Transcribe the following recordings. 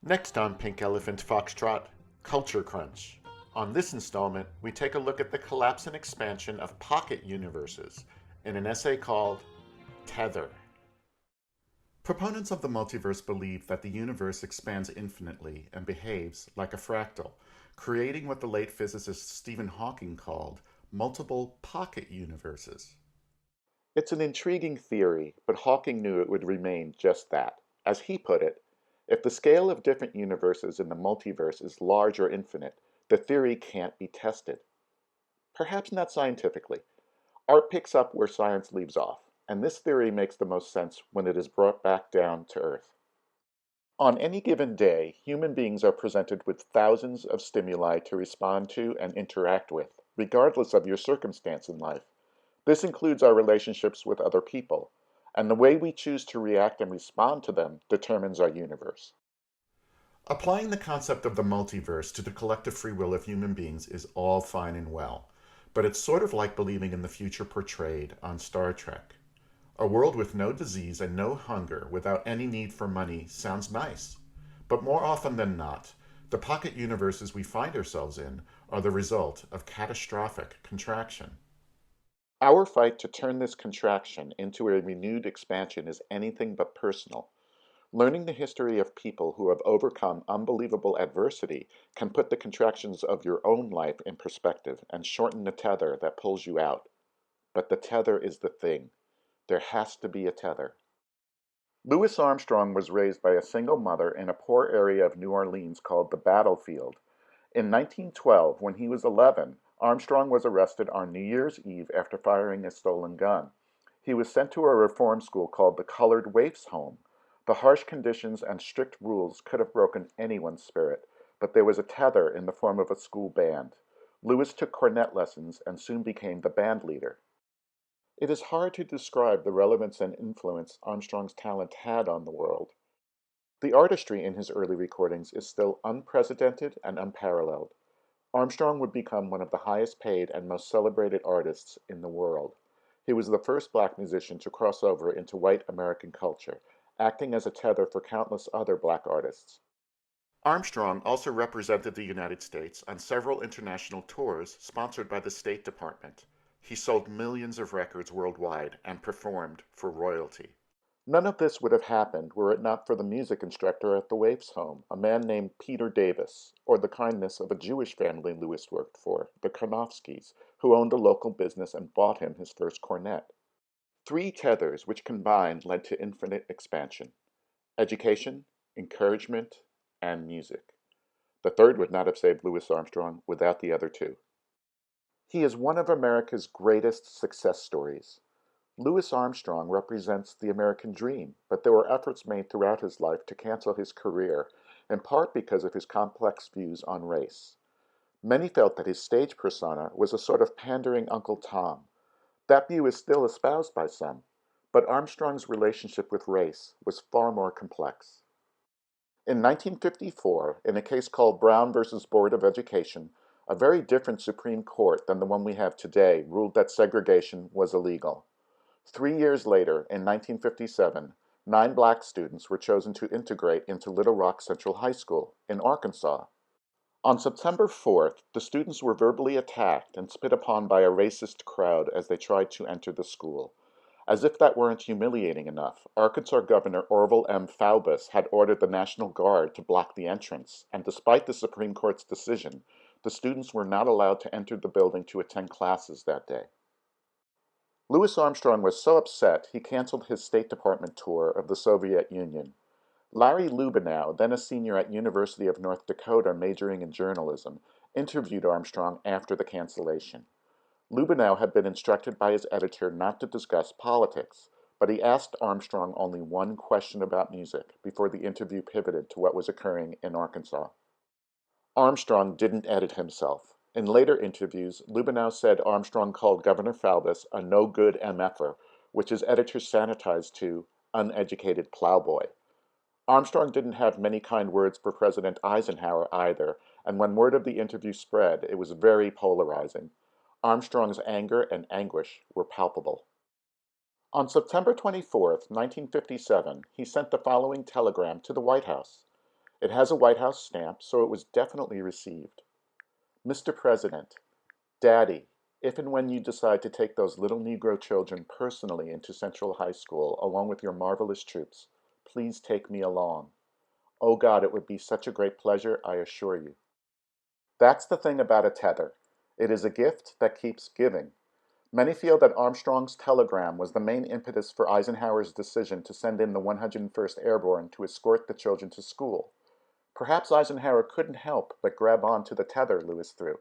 Next on Pink Elephant Foxtrot, Culture Crunch. On this installment, we take a look at the collapse and expansion of pocket universes in an essay called Tether. Proponents of the multiverse believe that the universe expands infinitely and behaves like a fractal, creating what the late physicist Stephen Hawking called multiple pocket universes. It's an intriguing theory, but Hawking knew it would remain just that. As he put it, if the scale of different universes in the multiverse is large or infinite, the theory can't be tested. Perhaps not scientifically. Art picks up where science leaves off, and this theory makes the most sense when it is brought back down to Earth. On any given day, human beings are presented with thousands of stimuli to respond to and interact with, regardless of your circumstance in life. This includes our relationships with other people, and the way we choose to react and respond to them determines our universe. Applying the concept of the multiverse to the collective free will of human beings is all fine and well, but it's sort of like believing in the future portrayed on Star Trek. A world with no disease and no hunger without any need for money sounds nice, but more often than not, the pocket universes we find ourselves in are the result of catastrophic contraction. Our fight to turn this contraction into a renewed expansion is anything but personal. Learning the history of people who have overcome unbelievable adversity can put the contractions of your own life in perspective and shorten the tether that pulls you out. But the tether is the thing. There has to be a tether. Louis Armstrong was raised by a single mother in a poor area of New Orleans called the Battlefield. In 1912, when he was 11, Armstrong was arrested on New Year's Eve after firing a stolen gun. He was sent to a reform school called the Colored Waifs Home. The harsh conditions and strict rules could have broken anyone's spirit, but there was a tether in the form of a school band. Louis took cornet lessons and soon became the band leader. It is hard to describe the relevance and influence Armstrong's talent had on the world. The artistry in his early recordings is still unprecedented and unparalleled. Armstrong would become one of the highest paid and most celebrated artists in the world. He was the first black musician to cross over into white American culture, acting as a tether for countless other black artists. Armstrong also represented the United States on several international tours sponsored by the State Department. He sold millions of records worldwide and performed for royalty. None of this would have happened were it not for the music instructor at the Waifs home, a man named Peter Davis, or the kindness of a Jewish family Louis worked for, the Karnofskys, who owned a local business and bought him his first cornet. Three tethers which combined led to infinite expansion: education, encouragement, and music. The third would not have saved Louis Armstrong without the other two. He is one of America's greatest success stories. Louis Armstrong represents the American dream, but there were efforts made throughout his life to cancel his career, in part because of his complex views on race. Many felt that his stage persona was a sort of pandering Uncle Tom. That view is still espoused by some, but Armstrong's relationship with race was far more complex. In 1954, in a case called Brown versus Board of Education, a very different Supreme Court than the one we have today ruled that segregation was illegal. 3 years later, in 1957, 9 black students were chosen to integrate into Little Rock Central High School in Arkansas. On September 4th, the students were verbally attacked and spit upon by a racist crowd as they tried to enter the school. As if that weren't humiliating enough, Arkansas Governor Orville M. Faubus had ordered the National Guard to block the entrance, and despite the Supreme Court's decision, the students were not allowed to enter the building to attend classes that day. Louis Armstrong was so upset he canceled his State Department tour of the Soviet Union. Larry Lubinow, then a senior at University of North Dakota majoring in journalism, interviewed Armstrong after the cancellation. Lubinow had been instructed by his editor not to discuss politics, but he asked Armstrong only one question about music before the interview pivoted to what was occurring in Arkansas. Armstrong didn't edit himself. In later interviews, Lubinow said Armstrong called Governor Faubus a no-good MFer, which his editors sanitized to uneducated plowboy. Armstrong didn't have many kind words for President Eisenhower either, and when word of the interview spread, it was very polarizing. Armstrong's anger and anguish were palpable. On September 24, 1957, he sent the following telegram to the White House. It has a White House stamp, so it was definitely received. Mr. President, Daddy, if and when you decide to take those little Negro children personally into Central High School along with your marvelous troops, please take me along. Oh God, it would be such a great pleasure, I assure you. That's the thing about a tether. It is a gift that keeps giving. Many feel that Armstrong's telegram was the main impetus for Eisenhower's decision to send in the 101st Airborne to escort the children to school. Perhaps Eisenhower couldn't help but grab on to the tether Lewis threw.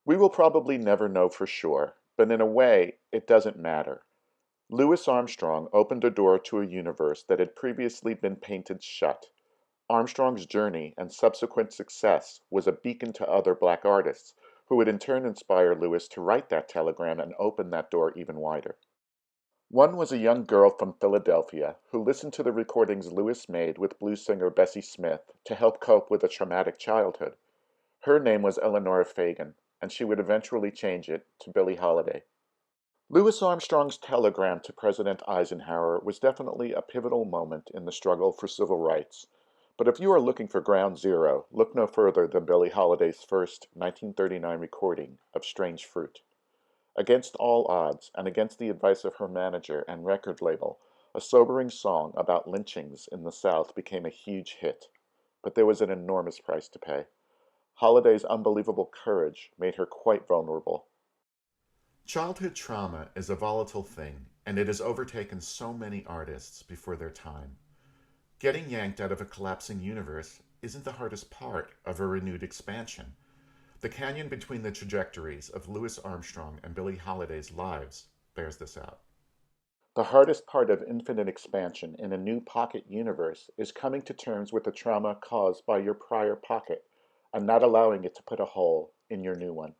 We will probably never know for sure, but in a way, it doesn't matter. Louis Armstrong opened a door to a universe that had previously been painted shut. Armstrong's journey and subsequent success was a beacon to other black artists, who would in turn inspire Lewis to write that telegram and open that door even wider. One was a young girl from Philadelphia who listened to the recordings Lewis made with blues singer Bessie Smith to help cope with a traumatic childhood. Her name was Eleanor Fagan, and she would eventually change it to Billie Holiday. Louis Armstrong's telegram to President Eisenhower was definitely a pivotal moment in the struggle for civil rights. But if you are looking for ground zero, look no further than Billie Holiday's first 1939 recording of Strange Fruit. Against all odds, and against the advice of her manager and record label, a sobering song about lynchings in the South became a huge hit. But there was an enormous price to pay. Holiday's unbelievable courage made her quite vulnerable. Childhood trauma is a volatile thing, and it has overtaken so many artists before their time. Getting yanked out of a collapsing universe isn't the hardest part of a renewed expansion. The canyon between the trajectories of Louis Armstrong and Billie Holiday's lives bears this out. The hardest part of infinite expansion in a new pocket universe is coming to terms with the trauma caused by your prior pocket and not allowing it to put a hole in your new one.